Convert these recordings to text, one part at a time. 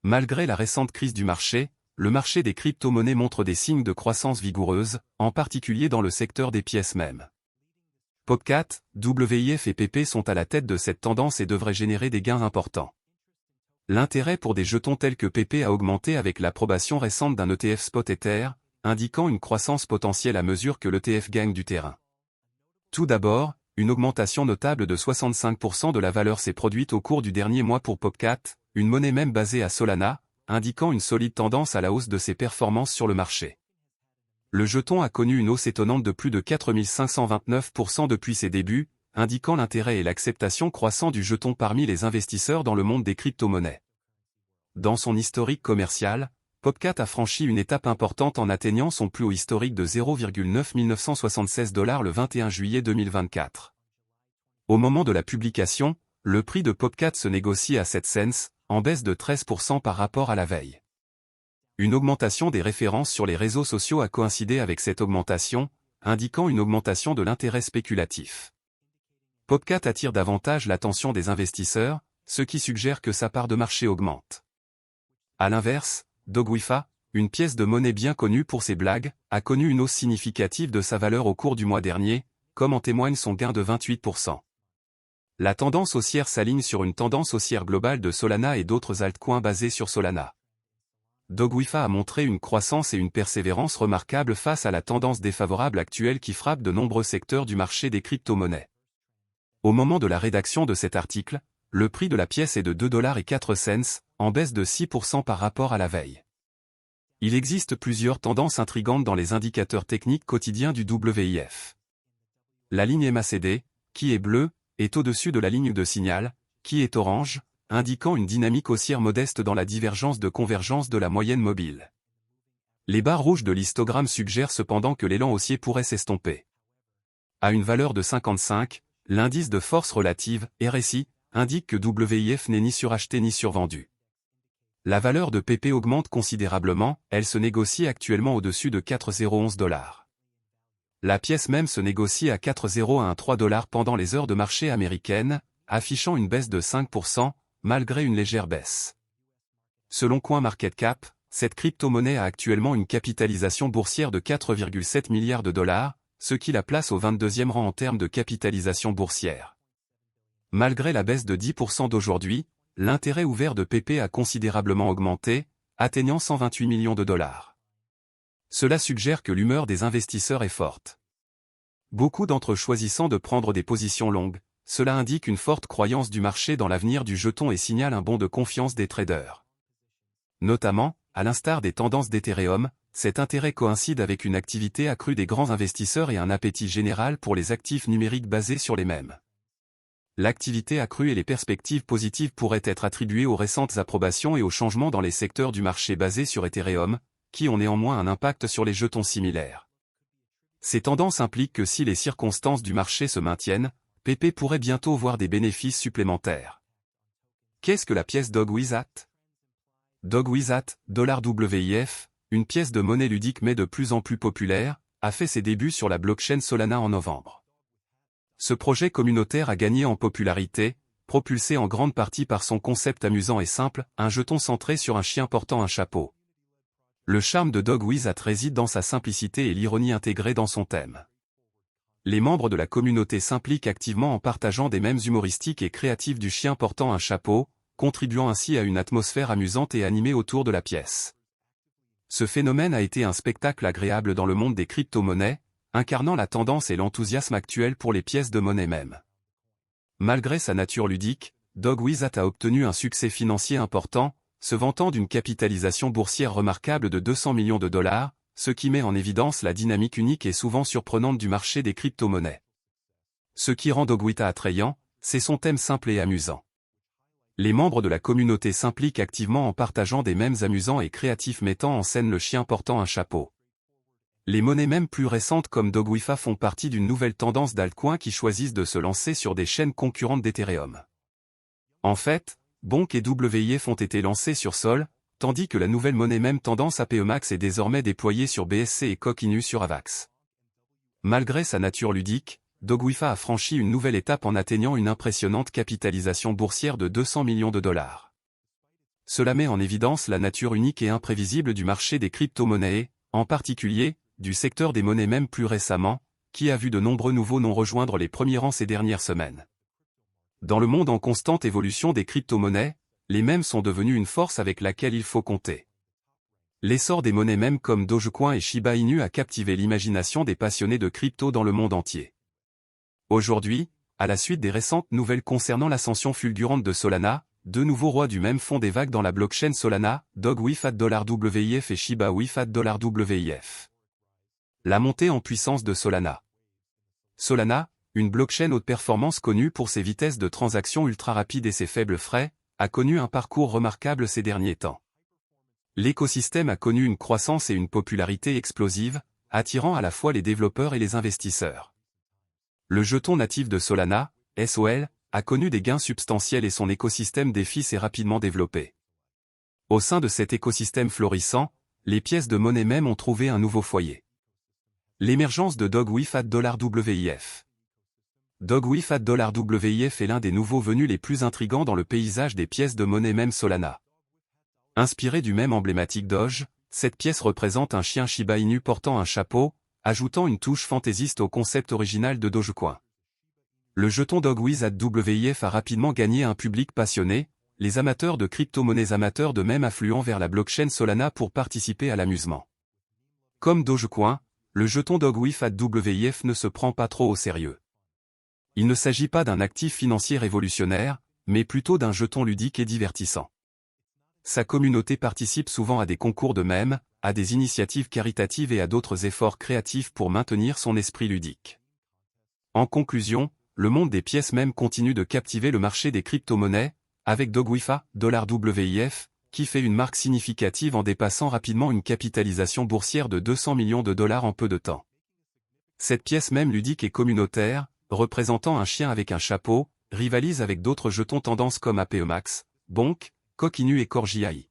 Malgré la récente crise du marché, le marché des crypto-monnaies montre des signes de croissance vigoureuse, en particulier dans le secteur des pièces mêmes. Popcat, WIF et PP sont à la tête de cette tendance et devraient générer des gains importants. L'intérêt pour des jetons tels que PP a augmenté avec l'approbation récente d'un ETF Spot Ether, indiquant une croissance potentielle à mesure que l'ETF gagne du terrain. Tout d'abord, une augmentation notable de 65% de la valeur s'est produite au cours du dernier mois pour Popcat, une monnaie même basée à Solana, indiquant une solide tendance à la hausse de ses performances sur le marché. Le jeton a connu une hausse étonnante de plus de 4529% depuis ses débuts, indiquant l'intérêt et l'acceptation croissant du jeton parmi les investisseurs dans le monde des crypto-monnaies. Dans son historique commercial, Popcat a franchi une étape importante en atteignant son plus haut historique de 0,9976 $ le 21 juillet 2024. Au moment de la publication, le prix de Popcat se négocie à 7 cents, en baisse de 13% par rapport à la veille. Une augmentation des références sur les réseaux sociaux a coïncidé avec cette augmentation, indiquant une augmentation de l'intérêt spéculatif. Popcat attire davantage l'attention des investisseurs, ce qui suggère que sa part de marché augmente. À l'inverse, Dogwifa, une pièce de monnaie bien connue pour ses blagues, a connu une hausse significative de sa valeur au cours du mois dernier, comme en témoigne son gain de 28%. La tendance haussière s'aligne sur une tendance haussière globale de Solana et d'autres altcoins basés sur Solana. Dogwifa a montré une croissance et une persévérance remarquables face à la tendance défavorable actuelle qui frappe de nombreux secteurs du marché des crypto-monnaies. Au moment de la rédaction de cet article, le prix de la pièce est de 2,04 $, en baisse de 6% par rapport à la veille. Il existe plusieurs tendances intrigantes dans les indicateurs techniques quotidiens du WIF. La ligne MACD, qui est bleue, est au-dessus de la ligne de signal, qui est orange, indiquant une dynamique haussière modeste dans la divergence de convergence de la moyenne mobile. Les barres rouges de l'histogramme suggèrent cependant que l'élan haussier pourrait s'estomper. À une valeur de 55, l'indice de force relative, RSI, indique que WIF n'est ni suracheté ni survendu. La valeur de PP augmente considérablement, elle se négocie actuellement au-dessus de 4,011 $. La pièce même se négocie à 4,013 $ pendant les heures de marché américaines, affichant une baisse de 5%, malgré une légère baisse. Selon CoinMarketCap, cette crypto-monnaie a actuellement une capitalisation boursière de 4,7 milliards de dollars, ce qui la place au 22e rang en termes de capitalisation boursière. Malgré la baisse de 10% d'aujourd'hui, l'intérêt ouvert de PP a considérablement augmenté, atteignant 128 millions de dollars. Cela suggère que l'humeur des investisseurs est forte. Beaucoup d'entre eux choisissant de prendre des positions longues, cela indique une forte croyance du marché dans l'avenir du jeton et signale un bond de confiance des traders. Notamment, à l'instar des tendances d'Ethereum, cet intérêt coïncide avec une activité accrue des grands investisseurs et un appétit général pour les actifs numériques basés sur les mêmes. L'activité accrue et les perspectives positives pourraient être attribuées aux récentes approbations et aux changements dans les secteurs du marché basés sur Ethereum, qui ont néanmoins un impact sur les jetons similaires. Ces tendances impliquent que si les circonstances du marché se maintiennent, PP pourrait bientôt voir des bénéfices supplémentaires. Qu'est-ce que la pièce Dogwizat? Dogwizat, $WIF, une pièce de monnaie ludique mais de plus en plus populaire, a fait ses débuts sur la blockchain Solana en novembre. Ce projet communautaire a gagné en popularité, propulsé en grande partie par son concept amusant et simple, un jeton centré sur un chien portant un chapeau. Le charme de Dogwizat réside dans sa simplicité et l'ironie intégrée dans son thème. Les membres de la communauté s'impliquent activement en partageant des mèmes humoristiques et créatifs du chien portant un chapeau, contribuant ainsi à une atmosphère amusante et animée autour de la pièce. Ce phénomène a été un spectacle agréable dans le monde des crypto-monnaies, incarnant la tendance et l'enthousiasme actuel pour les pièces de monnaie même. Malgré sa nature ludique, Dogwizat a obtenu un succès financier important, se vantant d'une capitalisation boursière remarquable de 200 millions de dollars, ce qui met en évidence la dynamique unique et souvent surprenante du marché des crypto-monnaies. Ce qui rend Dogwizat attrayant, c'est son thème simple et amusant. Les membres de la communauté s'impliquent activement en partageant des mèmes amusants et créatifs mettant en scène le chien portant un chapeau. Les monnaies même plus récentes comme Dogwifa font partie d'une nouvelle tendance d'altcoins qui choisissent de se lancer sur des chaînes concurrentes d'Ethereum. En fait, Bonk et WIF ont été lancés sur Sol, tandis que la nouvelle monnaie même tendance APEMAX est désormais déployée sur BSC et Coquinu sur AVAX. Malgré sa nature ludique, Dogwifa a franchi une nouvelle étape en atteignant une impressionnante capitalisation boursière de 200 millions de dollars. Cela met en évidence la nature unique et imprévisible du marché des crypto-monnaies et, en particulier, du secteur des monnaies même plus récemment, qui a vu de nombreux nouveaux noms rejoindre les premiers rangs ces dernières semaines. Dans le monde en constante évolution des crypto-monnaies, les mèmes sont devenus une force avec laquelle il faut compter. L'essor des monnaies mèmes comme Dogecoin et Shiba Inu a captivé l'imagination des passionnés de crypto dans le monde entier. Aujourd'hui, à la suite des récentes nouvelles concernant l'ascension fulgurante de Solana, deux nouveaux rois du même font des vagues dans la blockchain Solana, DogWIF $WIF et Shiba WIF $WIF. La montée en puissance de Solana. Solana, une blockchain haute performance connue pour ses vitesses de transaction ultra rapides et ses faibles frais, a connu un parcours remarquable ces derniers temps. L'écosystème a connu une croissance et une popularité explosive, attirant à la fois les développeurs et les investisseurs. Le jeton natif de Solana, SOL, a connu des gains substantiels et son écosystème DeFi s'est rapidement développé. Au sein de cet écosystème florissant, les pièces de monnaie même ont trouvé un nouveau foyer. L'émergence de DogWIF $WIF. DogWIF $WIF est l'un des nouveaux venus les plus intrigants dans le paysage des pièces de monnaie même Solana. Inspiré du même emblématique Doge, cette pièce représente un chien Shiba Inu portant un chapeau, ajoutant une touche fantaisiste au concept original de Dogecoin. Le jeton DogWIF $WIF a rapidement gagné un public passionné, les amateurs de crypto-monnaies amateurs de même affluant vers la blockchain Solana pour participer à l'amusement. Comme Dogecoin, le jeton DogWIF $WIF ne se prend pas trop au sérieux. Il ne s'agit pas d'un actif financier révolutionnaire, mais plutôt d'un jeton ludique et divertissant. Sa communauté participe souvent à des concours de mèmes, à des initiatives caritatives et à d'autres efforts créatifs pour maintenir son esprit ludique. En conclusion, le monde des pièces mèmes continue de captiver le marché des crypto-monnaies, avec DogWIF $WIF, qui fait une marque significative en dépassant rapidement une capitalisation boursière de $200 millions en peu de temps. Cette pièce mème ludique et communautaire, représentant un chien avec un chapeau, rivalise avec d'autres jetons tendances comme APEMAX, Bonk, Coquinu et Corgi.ai.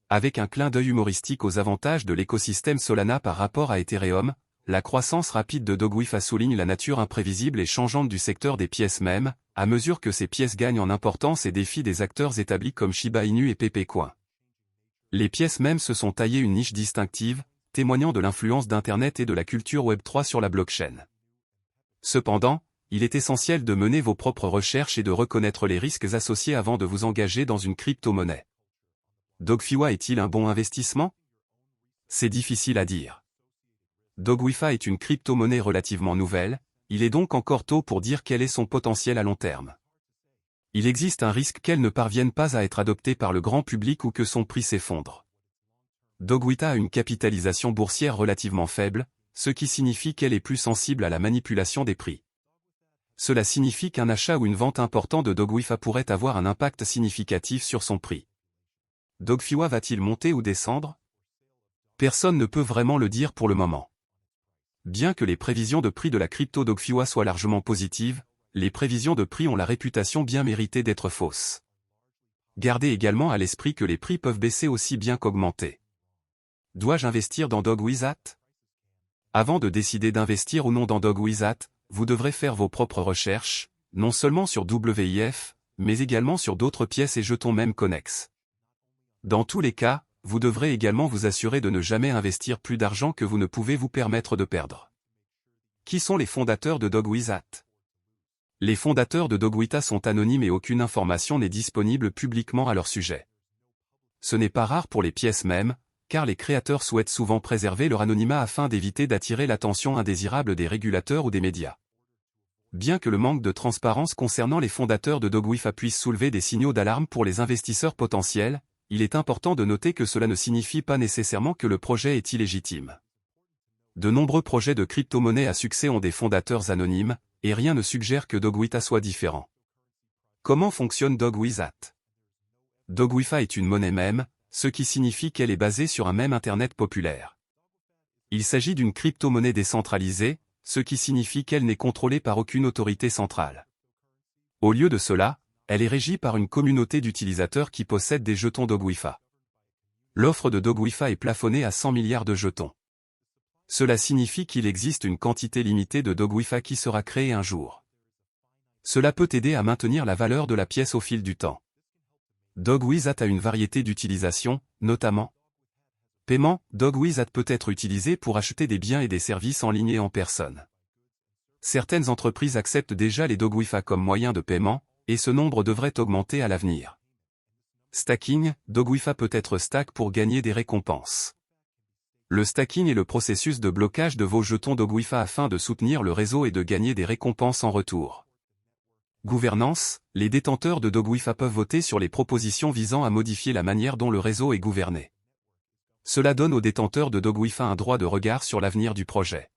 Avec un clin d'œil humoristique aux avantages de l'écosystème Solana par rapport à Ethereum, la croissance rapide de DogWIF souligne la nature imprévisible et changeante du secteur des pièces mèmes, à mesure que ces pièces gagnent en importance et défient des acteurs établis comme Shiba Inu et Pepecoin. Les pièces mèmes se sont taillées une niche distinctive, témoignant de l'influence d'Internet et de la culture Web3 sur la blockchain. Cependant, il est essentiel de mener vos propres recherches et de reconnaître les risques associés avant de vous engager dans une crypto-monnaie. DogFiwa est-il un bon investissement? C'est difficile à dire. DogWIF est une crypto-monnaie relativement nouvelle, il est donc encore tôt pour dire quel est son potentiel à long terme. Il existe un risque qu'elle ne parvienne pas à être adoptée par le grand public ou que son prix s'effondre. DogWIF a une capitalisation boursière relativement faible, ce qui signifie qu'elle est plus sensible à la manipulation des prix. Cela signifie qu'un achat ou une vente important de DogWIF pourrait avoir un impact significatif sur son prix. DogFiwa va-t-il monter ou descendre? Personne ne peut vraiment le dire pour le moment. Bien que les prévisions de prix de la crypto DogFiwa soient largement positives, les prévisions de prix ont la réputation bien méritée d'être fausses. Gardez également à l'esprit que les prix peuvent baisser aussi bien qu'augmenter. Dois-je investir dans DogWIF? Avant de décider d'investir ou non dans DogWIF, vous devrez faire vos propres recherches, non seulement sur WIF, mais également sur d'autres pièces et jetons même connexes. Dans tous les cas, vous devrez également vous assurer de ne jamais investir plus d'argent que vous ne pouvez vous permettre de perdre. Qui sont les fondateurs de DogWIF? Les fondateurs de DogWIF sont anonymes et aucune information n'est disponible publiquement à leur sujet. Ce n'est pas rare pour les pièces mêmes, car les créateurs souhaitent souvent préserver leur anonymat afin d'éviter d'attirer l'attention indésirable des régulateurs ou des médias. Bien que le manque de transparence concernant les fondateurs de DogWIF puisse soulever des signaux d'alarme pour les investisseurs potentiels, il est important de noter que cela ne signifie pas nécessairement que le projet est illégitime. De nombreux projets de crypto-monnaies à succès ont des fondateurs anonymes, et rien ne suggère que DogWIF soit différent. Comment fonctionne DogWIF? DogWIF est une monnaie mème, ce qui signifie qu'elle est basée sur un mème Internet populaire. Il s'agit d'une crypto-monnaie décentralisée, ce qui signifie qu'elle n'est contrôlée par aucune autorité centrale. Au lieu de cela, elle est régie par une communauté d'utilisateurs qui possèdent des jetons DogWIF. L'offre de DogWIF est plafonnée à 100 milliards de jetons. Cela signifie qu'il existe une quantité limitée de DogWIF qui sera créée un jour. Cela peut aider à maintenir la valeur de la pièce au fil du temps. DogWizAt a une variété d'utilisations, notamment paiement. DogWizAt peut être utilisé pour acheter des biens et des services en ligne et en personne. Certaines entreprises acceptent déjà les DogWiFi comme moyen de paiement, et ce nombre devrait augmenter à l'avenir. Stacking. DogWiFi peut être stack pour gagner des récompenses. Le stacking est le processus de blocage de vos jetons DogWiFi afin de soutenir le réseau et de gagner des récompenses en retour. Gouvernance. Les détenteurs de DogWiFi peuvent voter sur les propositions visant à modifier la manière dont le réseau est gouverné. Cela donne aux détenteurs de DogWiFi un droit de regard sur l'avenir du projet.